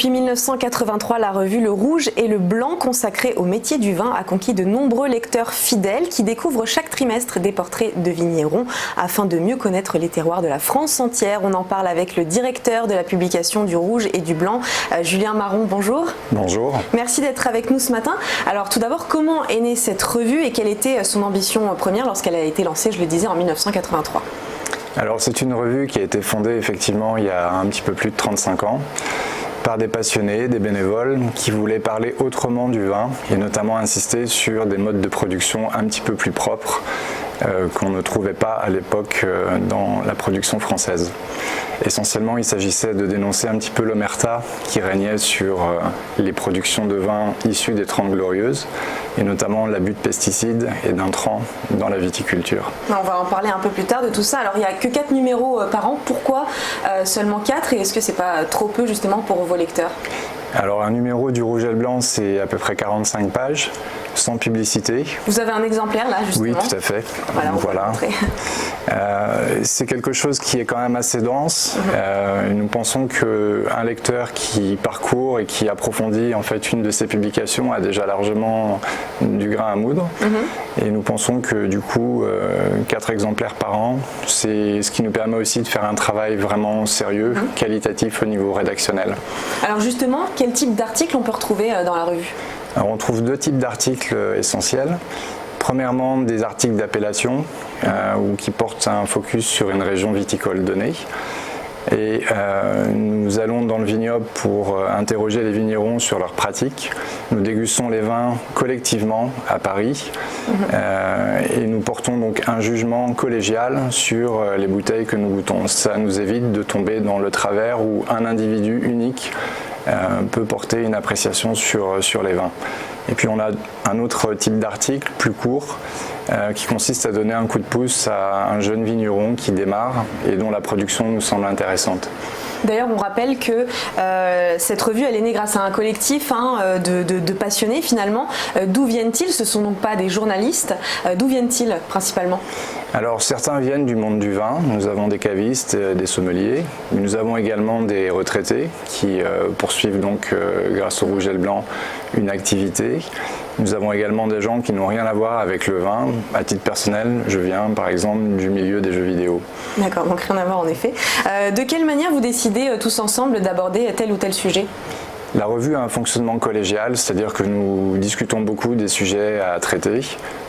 Depuis 1983, la revue Le Rouge et le Blanc, consacrée au métier du vin, a conquis de nombreux lecteurs fidèles qui découvrent chaque trimestre des portraits de vignerons afin de mieux connaître les terroirs de la France entière. On en parle avec le directeur de la publication du Rouge et du Blanc, Julien Marron. Bonjour. Bonjour. Merci d'être avec nous ce matin. Alors tout d'abord, comment est née cette revue et quelle était son ambition première lorsqu'elle a été lancée, je le disais, en 1983 ? Alors c'est une revue qui a été fondée effectivement il y a un petit peu plus de 35 ans par des passionnés, des bénévoles qui voulaient parler autrement du vin et notamment insister sur des modes de production un petit peu plus propres qu'on ne trouvait pas à l'époque dans la production française. Essentiellement, il s'agissait de dénoncer un petit peu l'omerta qui régnait sur les productions de vin issues des 30 Glorieuses et notamment l'abus de pesticides et d'intrants dans la viticulture. On va en parler un peu plus tard de tout ça. Alors il n'y a que 4 numéros par an. Pourquoi seulement 4 et est-ce que c'est pas trop peu justement pour vos lecteurs ? Alors un numéro du Rouge et le Blanc, c'est à peu près 45 pages, sans publicité. Vous avez un exemplaire là justement ? Oui, tout à fait. Voilà. C'est quelque chose qui est quand même assez dense. Nous pensons qu'un lecteur qui parcourt et qui approfondit en fait une de ces publications a déjà largement du grain à moudre. Et nous pensons que du coup, 4 exemplaires par an, c'est ce qui nous permet aussi de faire un travail vraiment sérieux, qualitatif au niveau rédactionnel. Alors justement, quel type d'articles on peut retrouver dans la revue ? Alors on trouve 2 types d'articles essentiels. Premièrement, des articles d'appellation ou qui portent un focus sur une région viticole donnée. Et nous allons dans le vignoble pour interroger les vignerons sur leurs pratiques. Nous dégustons les vins collectivement à Paris et nous portons donc un jugement collégial sur les bouteilles que nous goûtons. Ça nous évite de tomber dans le travers où un individu unique peut porter une appréciation sur les vins. Et puis on a un autre type d'article plus court qui consiste à donner un coup de pouce à un jeune vigneron qui démarre et dont la production nous semble intéressante. D'ailleurs, on rappelle que cette revue, elle est née grâce à un collectif de passionnés finalement. D'où viennent-ils ? Ce ne sont donc pas des journalistes. D'où viennent-ils principalement ? Alors certains viennent du monde du vin. Nous avons des cavistes, des sommeliers. Nous avons également des retraités qui poursuivent donc grâce au Rouge et le Blanc une activité. Nous avons également des gens qui n'ont rien à voir avec le vin. À titre personnel, je viens par exemple du milieu des jeux vidéo. D'accord, donc rien à voir en effet. De quelle manière vous décidez tous ensemble d'aborder tel ou tel sujet ? La revue a un fonctionnement collégial, c'est-à-dire que nous discutons beaucoup des sujets à traiter.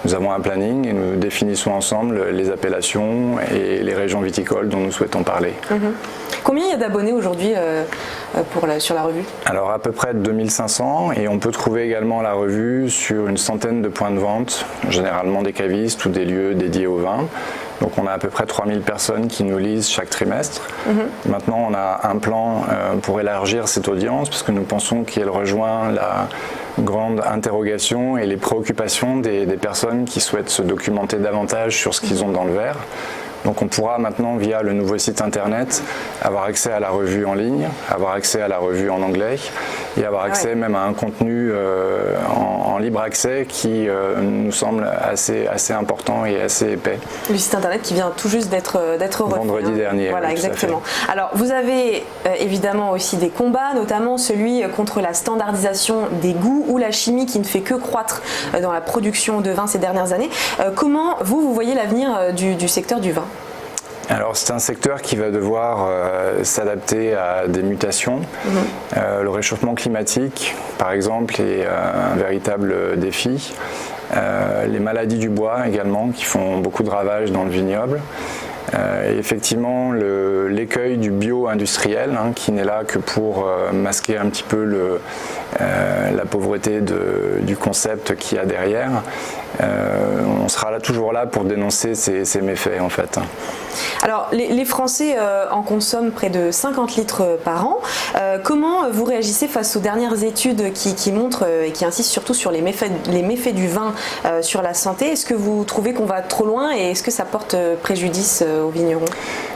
Nous avons un planning et nous définissons ensemble les appellations et les régions viticoles dont nous souhaitons parler. Combien il y a d'abonnés aujourd'hui sur la revue ? Alors à peu près 2500 et on peut trouver également la revue sur une centaine de points de vente, généralement des cavistes ou des lieux dédiés au vin. Donc on a à peu près 3000 personnes qui nous lisent chaque trimestre. Maintenant on a un plan pour élargir cette audience parce que nous pensons qu'elle rejoint la grande interrogation et les préoccupations des personnes qui souhaitent se documenter davantage sur ce qu'ils ont dans le verre. Donc on pourra maintenant, via le nouveau site internet, avoir accès à la revue en ligne, avoir accès à la revue en anglais et avoir accès même à un contenu en libre accès qui nous semble assez important et assez épais. Le site internet qui vient tout juste d'être refait. Vendredi dernier. Voilà, oui, exactement. Alors vous avez évidemment aussi des combats, notamment celui contre la standardisation des goûts ou la chimie qui ne fait que croître dans la production de vin ces dernières années. Comment vous voyez l'avenir du secteur du vin ? Alors c'est un secteur qui va devoir s'adapter à des mutations. Le réchauffement climatique, par exemple, est un véritable défi. Les maladies du bois également, qui font beaucoup de ravages dans le vignoble. Et effectivement, l'écueil du bio-industriel, qui n'est là que pour masquer un petit peu la pauvreté du concept qu'il y a derrière. On sera là, toujours là pour dénoncer ces méfaits en fait. Alors les Français en consomment près de 50 litres par an. Comment vous réagissez face aux dernières études qui montrent et qui insistent surtout sur les méfaits du vin sur la santé ? Est-ce que vous trouvez qu'on va trop loin et est-ce que ça porte préjudice aux vignerons ?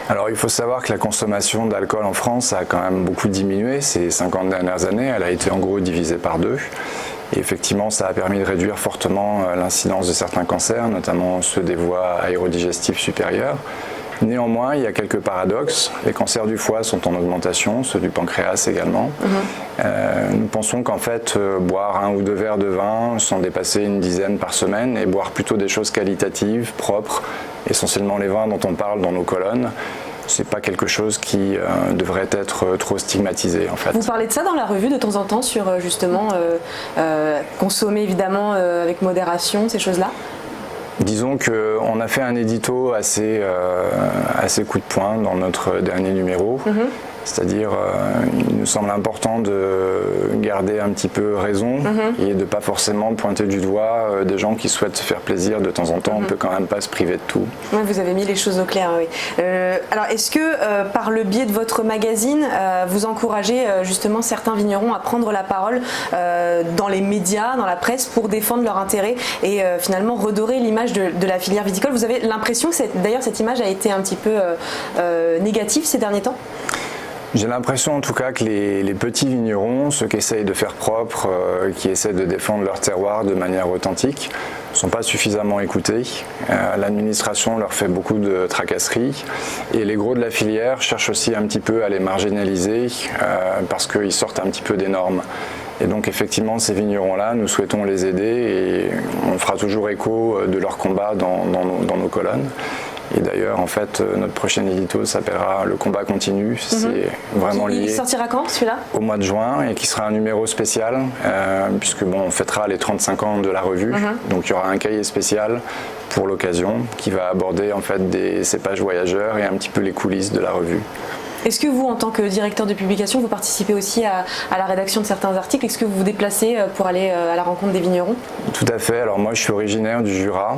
Alors il faut savoir que la consommation d'alcool en France a quand même beaucoup diminué ces 50 dernières années. Elle a été en gros divisée par 2. Et effectivement, ça a permis de réduire fortement l'incidence de certains cancers, notamment ceux des voies aérodigestives supérieures. Néanmoins, il y a quelques paradoxes. Les cancers du foie sont en augmentation, ceux du pancréas également. Nous pensons qu'en fait, boire 1 ou 2 verres de vin sans dépasser une dizaine par semaine et boire plutôt des choses qualitatives, propres, essentiellement les vins dont on parle dans nos colonnes, c'est pas quelque chose qui devrait être trop stigmatisé en fait. Vous parlez de ça dans la revue de temps en temps sur justement consommer évidemment avec modération, ces choses-là? Disons qu'on a fait un édito assez coup de poing dans notre dernier numéro. C'est-à-dire, il nous semble important de garder un petit peu raison et de ne pas forcément pointer du doigt des gens qui souhaitent se faire plaisir de temps en temps. On ne peut quand même pas se priver de tout. Ouais, vous avez mis les choses au clair, oui. Alors, est-ce que par le biais de votre magazine, vous encouragez justement certains vignerons à prendre la parole dans les médias, dans la presse, pour défendre leur intérêt et finalement redorer l'image de la filière viticole? Vous avez l'impression que d'ailleurs cette image a été un petit peu négative ces derniers temps? J'ai l'impression en tout cas que les petits vignerons, ceux qui essayent de faire propre, qui essaient de défendre leur terroir de manière authentique, ne sont pas suffisamment écoutés. L'administration leur fait beaucoup de tracasseries et les gros de la filière cherchent aussi un petit peu à les marginaliser parce qu'ils sortent un petit peu des normes. Et donc effectivement ces vignerons-là, nous souhaitons les aider et on fera toujours écho de leur combat dans nos colonnes. Et d'ailleurs, en fait, notre prochain édito s'appellera Le combat continue. C'est vraiment lié. Il sortira quand, celui-là? Au mois de juin, et qui sera un numéro spécial, puisque bon, on fêtera les 35 ans de la revue. Donc il y aura un cahier spécial pour l'occasion, qui va aborder en fait des cépages voyageurs et un petit peu les coulisses de la revue. Est-ce que vous, en tant que directeur de publication, vous participez aussi à la rédaction de certains articles? Est-ce que vous vous déplacez pour aller à la rencontre des vignerons? Tout à fait. Alors moi, je suis originaire du Jura.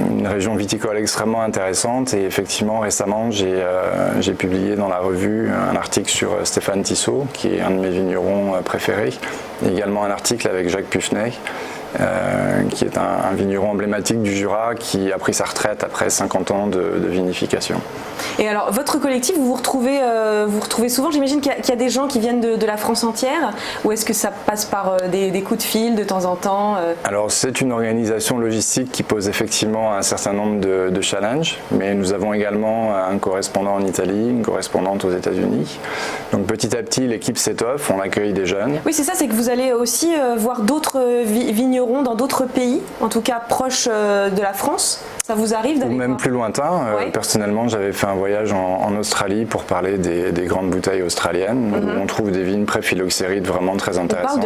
Une région viticole extrêmement intéressante et effectivement récemment j'ai publié dans la revue un article sur Stéphane Tissot qui est un de mes vignerons préférés, et également un article avec Jacques Pufney qui est un vigneron emblématique du Jura qui a pris sa retraite après 50 ans de vinification. Et alors votre collectif, vous vous retrouvez souvent, j'imagine qu'il y a des gens qui viennent de la France entière, ou est-ce que ça passe par des coups de fil de temps en temps? Alors c'est une organisation logistique qui pose effectivement un certain nombre de challenges, mais nous avons également un correspondant en Italie, une correspondante aux États-Unis. Donc petit à petit l'équipe s'étoffe, on accueille des jeunes. Oui, c'est ça, c'est que vous allez aussi voir d'autres vignerons dans d'autres pays, en tout cas proches de la France. Ça vous arrive d'aller ou même voir plus lointain. Oui. Personnellement, j'avais fait un voyage en Australie pour parler des grandes bouteilles australiennes, où on trouve des vignes pré-phylloxérides vraiment très intéressantes.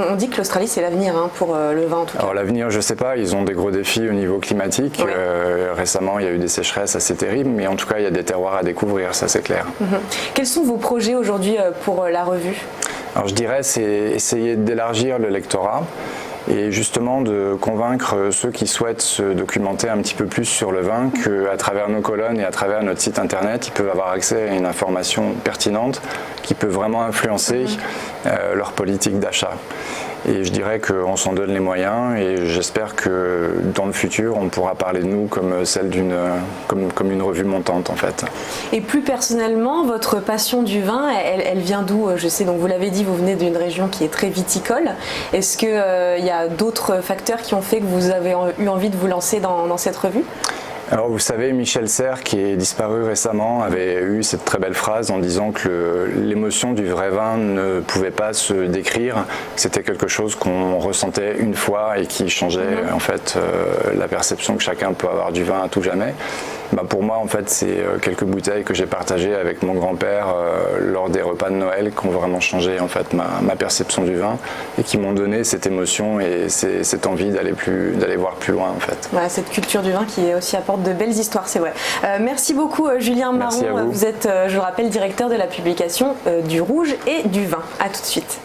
On dit que l'Australie c'est l'avenir pour le vin en tout cas. Alors l'avenir, je sais pas, ils ont des gros défis au niveau climatique. Oui. Récemment, il y a eu des sécheresses assez terribles, mais en tout cas, il y a des terroirs à découvrir, ça c'est clair. Quels sont vos projets aujourd'hui pour la revue? Alors je dirais, c'est essayer d'élargir le lectorat et justement de convaincre ceux qui souhaitent se documenter un petit peu plus sur le vin qu'à travers nos colonnes et à travers notre site internet, ils peuvent avoir accès à une information pertinente qui peut vraiment influencer leur politique d'achat. Et je dirais qu'on s'en donne les moyens et j'espère que dans le futur, on pourra parler de nous comme celle comme une revue montante en fait. Et plus personnellement, votre passion du vin, elle vient d'où? Je sais, donc vous l'avez dit, vous venez d'une région qui est très viticole. Est-ce qu'il y a d'autres facteurs qui ont fait que vous avez eu envie de vous lancer dans cette revue? Alors vous savez, Michel Serres, qui est disparu récemment, avait eu cette très belle phrase en disant que l'émotion du vrai vin ne pouvait pas se décrire. C'était quelque chose qu'on ressentait une fois et qui changeait en fait la perception que chacun peut avoir du vin à tout jamais. Bah pour moi, en fait, c'est quelques bouteilles que j'ai partagées avec mon grand-père lors des repas de Noël qui ont vraiment changé en fait ma perception du vin et qui m'ont donné cette émotion et cette envie d'aller voir plus loin en fait. Voilà, cette culture du vin qui aussi apporte de belles histoires, c'est vrai. Merci beaucoup Julien Marron. Vous êtes, je le rappelle, directeur de la publication du Rouge et du Vin. À tout de suite.